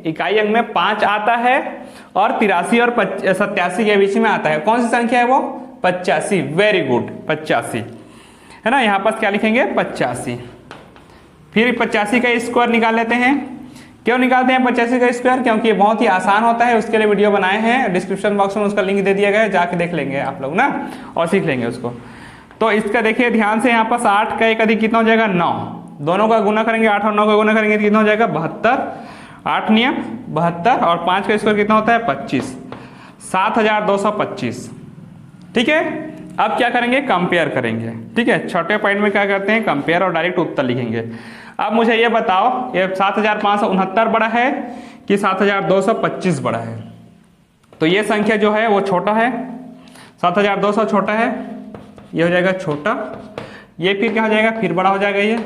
5 आता है और 83 और 87 के बीच में आता है। कौन सी संख्या है वो, 85, वेरी गुड 85 है ना। यहाँ पास क्या लिखेंगे 85, फिर 85 का स्क्वायर निकाल लेते हैं। क्यों निकालते हैं 85 का स्क्वायर, क्योंकि ये बहुत ही आसान होता है, उसके लिए वीडियो बनाए हैं, डिस्क्रिप्शन बॉक्स में उसका लिंक दे दिया गया है, जाके देख लेंगे आप लोग ना और सीख लेंगे उसको। तो इसका देखिए ध्यान से, यहाँ पास 8 का एक अधिक कितना हो जाएगा 9, दोनों का गुना करेंगे, 8 और 9 का गुना करेंगे तो कितना हो जाएगा 72, 8 नियम 72, और 5 का स्क्वायर कितना होता है 25, 7225, ठीक है। अब क्या करेंगे, कंपेयर करेंगे, ठीक है। छोटे पॉइंट में क्या करते हैं, कंपेयर और डायरेक्ट उत्तर लिखेंगे। अब मुझे ये बताओ, ये 7569 बड़ा है कि 7225 बड़ा है। तो ये संख्या जो है वो छोटा है, 7200 छोटा है, ये हो जाएगा छोटा, ये फिर क्या हो जाएगा, फिर बड़ा हो जाएगा ये,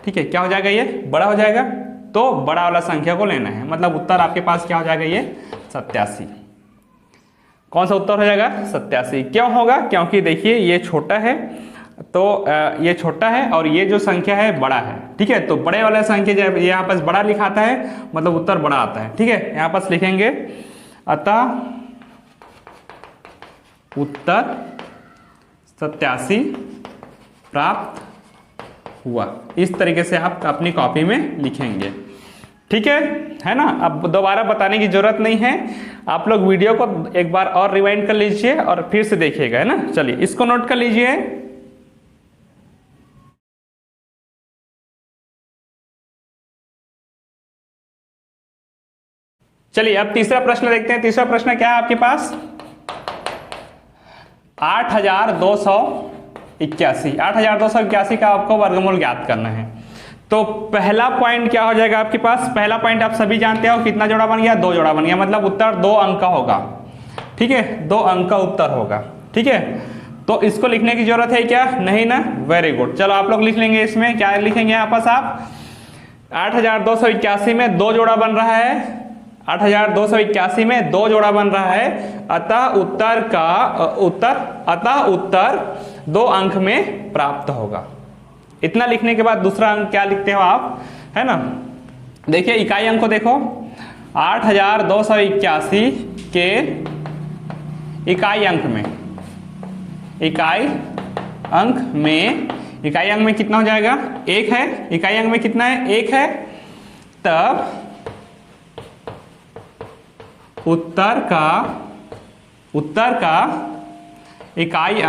ठीक है, क्या हो जाएगा ये बड़ा हो जाएगा। तो बड़ा वाला संख्या को लेना है, मतलब उत्तर आपके पास क्या हो जाएगा ये 87। कौन सा उत्तर हो जाएगा 87। क्यों होगा, क्योंकि देखिए ये छोटा है, तो ये छोटा है और ये जो संख्या है बड़ा है, ठीक है। तो बड़े वाला संख्या जब यहाँ पास बड़ा लिखाता है मतलब उत्तर बड़ा आता है, ठीक है। यहाँ पास लिखेंगे अतः उत्तर 87 प्राप्त हुआ, इस तरीके से आप अपनी कॉपी में लिखेंगे, ठीक है ना। अब दोबारा बताने की जरूरत नहीं है, आप लोग वीडियो को एक बार और रिवाइंड कर लीजिए और फिर से देखिएगा, है ना। चलिए इसको नोट कर लीजिए। चलिए अब तीसरा प्रश्न देखते हैं। तीसरा प्रश्न क्या है आपके पास, 8281 का आपको वर्गमूल ज्ञात करना है। तो पहला पॉइंट क्या हो जाएगा आपके पास, पहला पॉइंट आप सभी जानते हो, कितना जोड़ा बन गया 2 जोड़ा बन गया, मतलब उत्तर 2 अंक का होगा, ठीक है, 2 अंक का उत्तर होगा, ठीक है। तो इसको लिखने की जरूरत है क्या, नहीं ना, वेरी गुड। चलो आप लोग लिख लेंगे, इसमें क्या लिखेंगे यहाँ पास आप, 8281 में 2 जोड़ा बन रहा है, 8281 में 2 जोड़ा बन रहा है, अतः उत्तर 2 अंक में प्राप्त होगा। इतना लिखने के बाद दूसरा अंक क्या लिखते हो आप, है ना। देखिए इकाई अंक को देखो, 8281 के इकाई अंक में कितना हो जाएगा, 1 है, इकाई अंक में कितना है 1 है, तब उत्तर का इकाई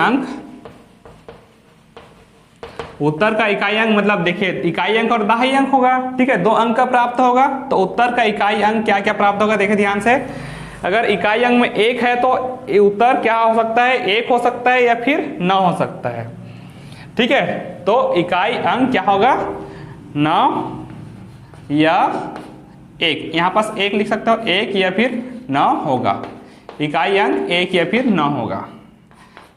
अंक मतलब देखिए इकाई अंक और दहाई अंक होगा, ठीक है, 2 अंक का प्राप्त होगा। तो उत्तर का इकाई अंक क्या क्या प्राप्त होगा, देखिए ध्यान से, अगर इकाई अंक में 1 है तो उत्तर क्या हो सकता है, 1 हो सकता है या फिर 9 हो सकता है, ठीक है। तो इकाई अंक क्या होगा 9 या 1, यहाँ पास 1 लिख सकते हो, 1 या फिर 9 होगा, इकाई अंक 1 या फिर 9 होगा।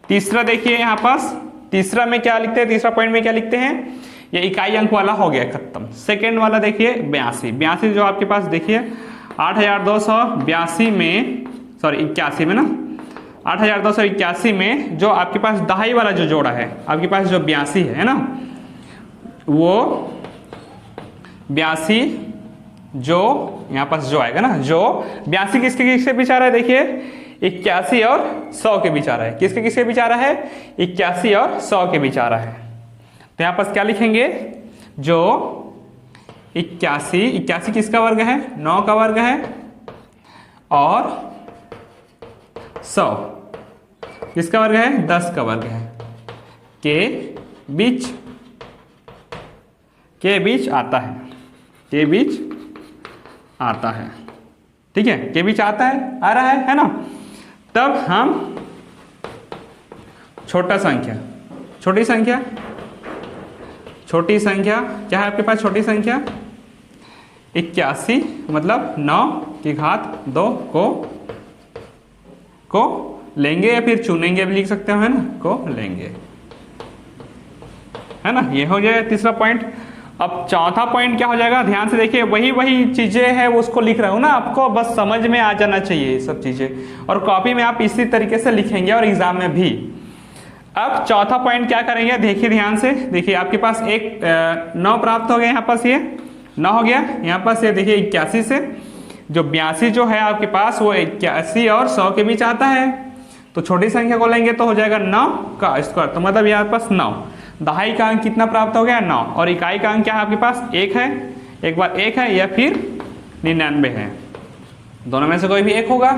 तीसरा देखिए यहाँ पास, तीसरा में क्या लिखते हैं, तीसरा पॉइंट में क्या लिखते हैं, ये इकाई अंक वाला हो गया खत्म। सेकेंड वाला देखिए 82 जो आपके पास देखिए 8282 में, सॉरी 81 में ना, 8281 में जो आपके पास दहाई वाला जो जोड़ा है आपके पास जो 82 है ना, वो 82 जो यहाँ पास जो आएगा ना, जो 82 किसके किसके बीच आ रहा है, देखिए 81 और 100 के बीच आ रहा है। किसके किसके बीच आ रहा है? 81 और 100 के बीच आ रहा है। तो यहाँ पर क्या लिखेंगे? जो 81 किसका वर्ग है? 9 का वर्ग है, और 100 किसका वर्ग है? 10 का वर्ग है। के बीच आता है, के बीच आता है, ठीक है, के बीच आता है, आ रहा है ना। तब हम छोटी संख्या क्या है आपके पास? छोटी संख्या 81 मतलब 9 की घात 2 को लेंगे, या फिर चुनेंगे भी लिख सकते हो, है ना, को लेंगे, है ना। ये हो जाएगा तीसरा पॉइंट। अब चौथा पॉइंट क्या हो जाएगा? ध्यान से देखिए, वही चीजें हैं उसको लिख रहा हूं ना, आपको बस समझ में आ जाना चाहिए ये सब चीजें, और कॉपी में आप इसी तरीके से लिखेंगे और एग्जाम में भी। अब चौथा पॉइंट क्या करेंगे? देखिए ध्यान से, देखिए आपके पास एक 9 प्राप्त हो गया, यहाँ पास ये 9 हो गया, यहाँ पास ये देखिए 81 से जो 82 जो है आपके पास वो 81 और 100 के बीच आता है। तो छोटी संख्या को लेंगे तो हो जाएगा 9 का स्क्वायर, तो मतलब यहाँ पास 9। दहाई का अंक कितना प्राप्त हो गया? 9। और इकाई का अंक क्या है आपके पास? 1 है, एक बार 1 है, या फिर 99 है, दोनों में से कोई भी एक होगा,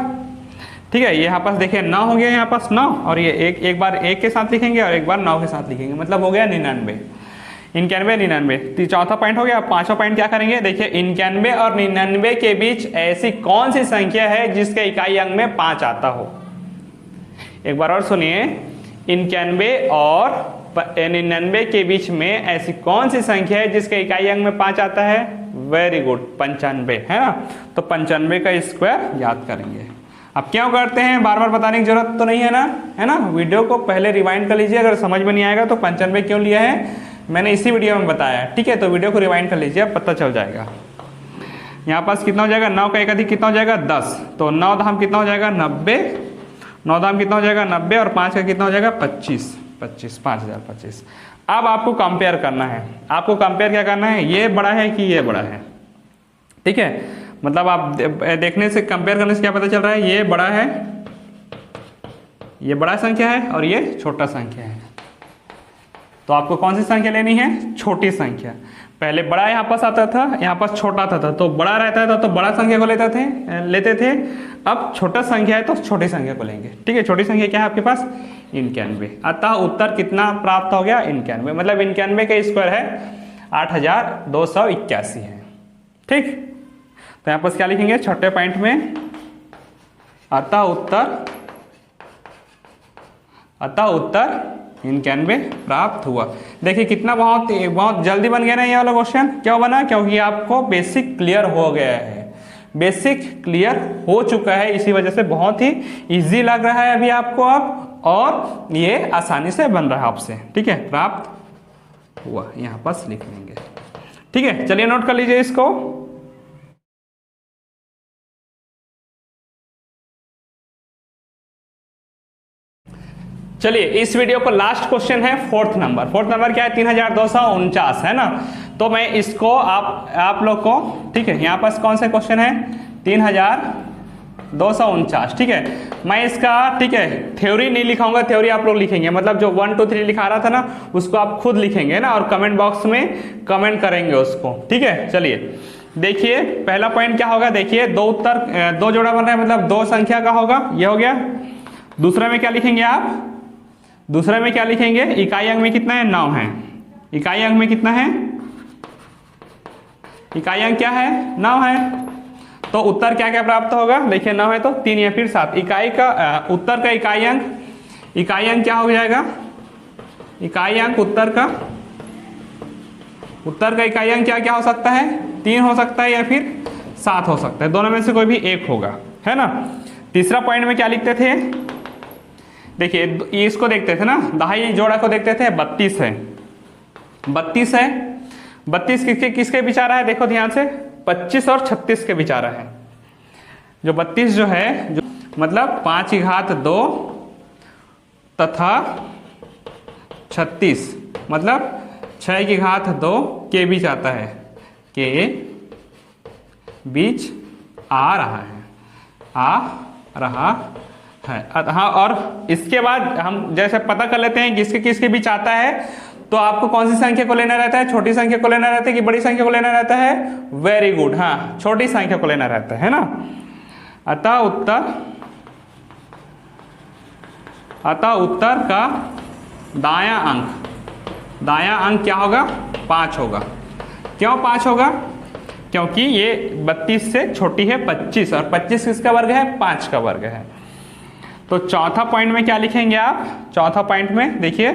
ठीक है। ये यहाँ पास देखिए 9 हो गया, यहाँ पास 9, और ये एक बार 1 के साथ लिखेंगे और एक बार 9 के साथ लिखेंगे, मतलब हो गया 99, 99। चौथा पॉइंट हो गया। पांचवा पॉइंट क्या करेंगे? देखिए 91 और 99 के बीच ऐसी कौन सी संख्या है जिसके इकाई अंक में 5 आता हो? एक बार और सुनिए, 91 और 99 के बीच में ऐसी कौन सी संख्या है जिसके इकाई अंक में 5 आता है? वेरी गुड, 95, है ना। तो 95 का स्क्वायर याद करेंगे। अब क्यों करते हैं, बार बार बताने की जरूरत तो नहीं है ना, है ना। वीडियो को पहले रिवाइंड कर लीजिए, अगर समझ में नहीं आएगा तो 95 क्यों लिया है मैंने इसी वीडियो में बताया, ठीक है। तो वीडियो को रिवाइंड कर लीजिए, अब पता चल जाएगा। यहाँ पास कितना हो जाएगा? 9 का एक अधिक कितना हो जाएगा? 10। तो 9 धाम कितना हो जाएगा? 90। 9 धाम कितना हो जाएगा? 90, और 5 का कितना हो जाएगा? 25, 5025। अब आपको कंपेयर करना है। आपको कंपेयर क्या करना है? ये बड़ा है कि ये बड़ा है, ठीक है। मतलब आप देखने से, कंपेयर करने से क्या पता चल रहा है? ये बड़ा है, ये बड़ा संख्या है, और ये छोटा संख्या है। तो आपको कौन सी संख्या लेनी है? छोटी संख्या। पहले बड़ा यहाँ पास आता था, यहाँ पास छोटा था, तो बड़ा रहता था तो बड़ा संख्या को लेते थे। अब छोटा संख्या है तो छोटी संख्या को लेंगे, ठीक है। छोटी संख्या क्या है आपके पास? 91। अतः उत्तर कितना प्राप्त हो गया? 91। मतलब 91 का स्क्वायर है 8281 है, ठीक। तो यहाँ पास क्या लिखेंगे छोटे पॉइंट में? अतः उत्तर 91 प्राप्त हुआ। देखिए कितना बहुत जल्दी बन गया ना ये वाला क्वेश्चन। क्यों बना? क्योंकि आपको बेसिक क्लियर हो गया है, बेसिक क्लियर हो चुका है, इसी वजह से बहुत ही इजी लग रहा है अभी आपको अब, और ये आसानी से बन रहा है आपसे, ठीक है। प्राप्त हुआ यहाँ पास लिख लेंगे, ठीक है। चलिए नोट कर लीजिए इसको। चलिए इस वीडियो को लास्ट क्वेश्चन है, फोर्थ नंबर क्या है? 3249 है ना। तो मैं इसको आप लोग को, ठीक है, यहाँ पास कौन सा क्वेश्चन है? 3249, ठीक है। मैं इसका, ठीक है, थ्योरी नहीं लिखाऊंगा, थ्योरी आप लोग लिखेंगे, मतलब जो 1 2 3 लिखा रहा था ना उसको आप खुद लिखेंगे ना, और कमेंट बॉक्स में कमेंट करेंगे उसको, ठीक है। चलिए देखिए पहला पॉइंट क्या होगा? देखिए दो जोड़ा बन रहा है, मतलब 2 संख्या का होगा, ये हो गया। दूसरा में क्या लिखेंगे आप? दूसरे में क्या लिखेंगे? इकाई अंक में कितना है? 9 है। इकाई अंक में कितना है? इकाई अंक क्या है? 9 है। तो उत्तर क्या क्या प्राप्त होगा? देखिए 9 है तो 3 या फिर 7। इकाई का उत्तर का इकाई अंक क्या हो जाएगा? इकाई अंक उत्तर का इकाई अंक क्या क्या हो सकता है? 3 हो सकता है या फिर 7 हो सकता है, दोनों में से कोई भी एक होगा, है ना। तीसरा पॉइंट में क्या लिखते थे? देखिए इसको देखते थे ना, दहाई जोड़ा को देखते थे, 32 है। 32 किसके बीच आ रहा है? देखो ध्यान से, 25 और 36 के बीच आ रहा है। जो 32 जो है, जो मतलब 5 की घात 2 तथा 36 मतलब 6 की घात 2 के बीच आता है, के बीच आ रहा है। हाँ, और इसके बाद हम जैसे पता कर लेते हैं किसके किसके बीच आता है, तो आपको कौन सी संख्या को लेना रहता है, छोटी संख्या को लेना रहता है कि बड़ी संख्या को लेना रहता है? वेरी गुड, हाँ छोटी संख्या को लेना रहता है ना। अतः उत्तर का दायां अंक क्या होगा? 5 होगा। क्यों 5 होगा? क्योंकि ये 32 से छोटी है 25, और 25 किसका वर्ग है? 5 का वर्ग है। तो चौथा पॉइंट में क्या लिखेंगे आप? चौथा पॉइंट में देखिए,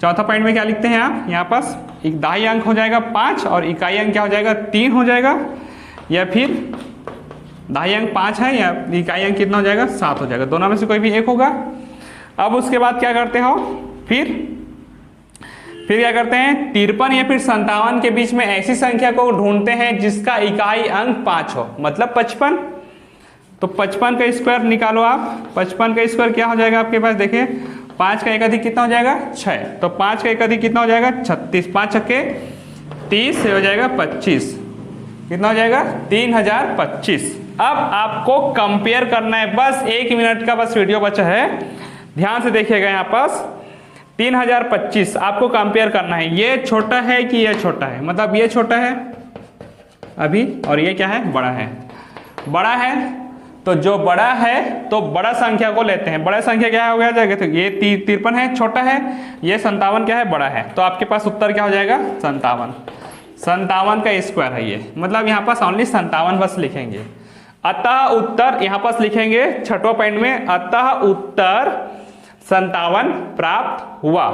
चौथा पॉइंट में क्या लिखते हैं आप? यहाँ पास एक दाई अंक हो जाएगा 5 और इकाई अंक क्या हो जाएगा? 3 हो जाएगा, या फिर दाई अंक 5 है या इकाई अंक कितना हो जाएगा? 7 हो जाएगा, दोनों में से कोई भी एक होगा। अब उसके बाद क्या करते हो? फिर क्या करते हैं? 53 या फिर 57 के बीच में ऐसी संख्या को ढूंढते हैं जिसका इकाई अंक 5 हो, मतलब 55। तो 55 का स्क्वायर निकालो आप। 55 का स्क्वायर क्या हो जाएगा आपके पास? देखिए 5 का एक अधिक कितना हो जाएगा? 6। तो 5 का एक अधिक कितना हो जाएगा? 36। 5 छक्के 30 से हो जाएगा 25। कितना हो जाएगा? 3025। अब आपको कंपेयर करना है, बस 1 मिनट का बस वीडियो बचा है, ध्यान से देखिएगा। यहाँ पास 3025 आपको कंपेयर करना है, ये छोटा है कि ये छोटा है, मतलब ये छोटा है अभी और ये क्या है? बड़ा है। बड़ा है तो जो बड़ा है तो बड़ा संख्या को लेते हैं। बड़ा संख्या क्या हो गया? तो ये 53 है, छोटा है। ये 57 क्या है? बड़ा है। तो आपके पास उत्तर क्या हो जाएगा? 57। 57 का स्क्वायर है ये, मतलब यहाँ पास ओनली 57 बस लिखेंगे। अतः उत्तर यहाँ पास लिखेंगे 6वां पॉइंट में, अतः उत्तर 57 प्राप्त हुआ।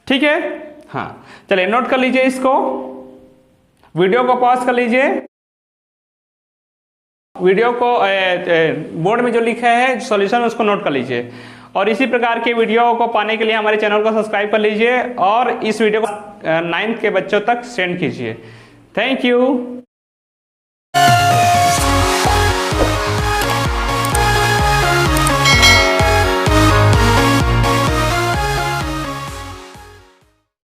ठीक है, हाँ चलिए नोट कर लीजिए इसको, वीडियो को पॉज कर लीजिए, वीडियो को बोर्ड में जो लिखा है सॉल्यूशन उसको नोट कर लीजिए, और इसी प्रकार के वीडियो को पाने के लिए हमारे चैनल को सब्सक्राइब कर लीजिए और इस वीडियो को 9th के बच्चों तक सेंड कीजिए। Thank you.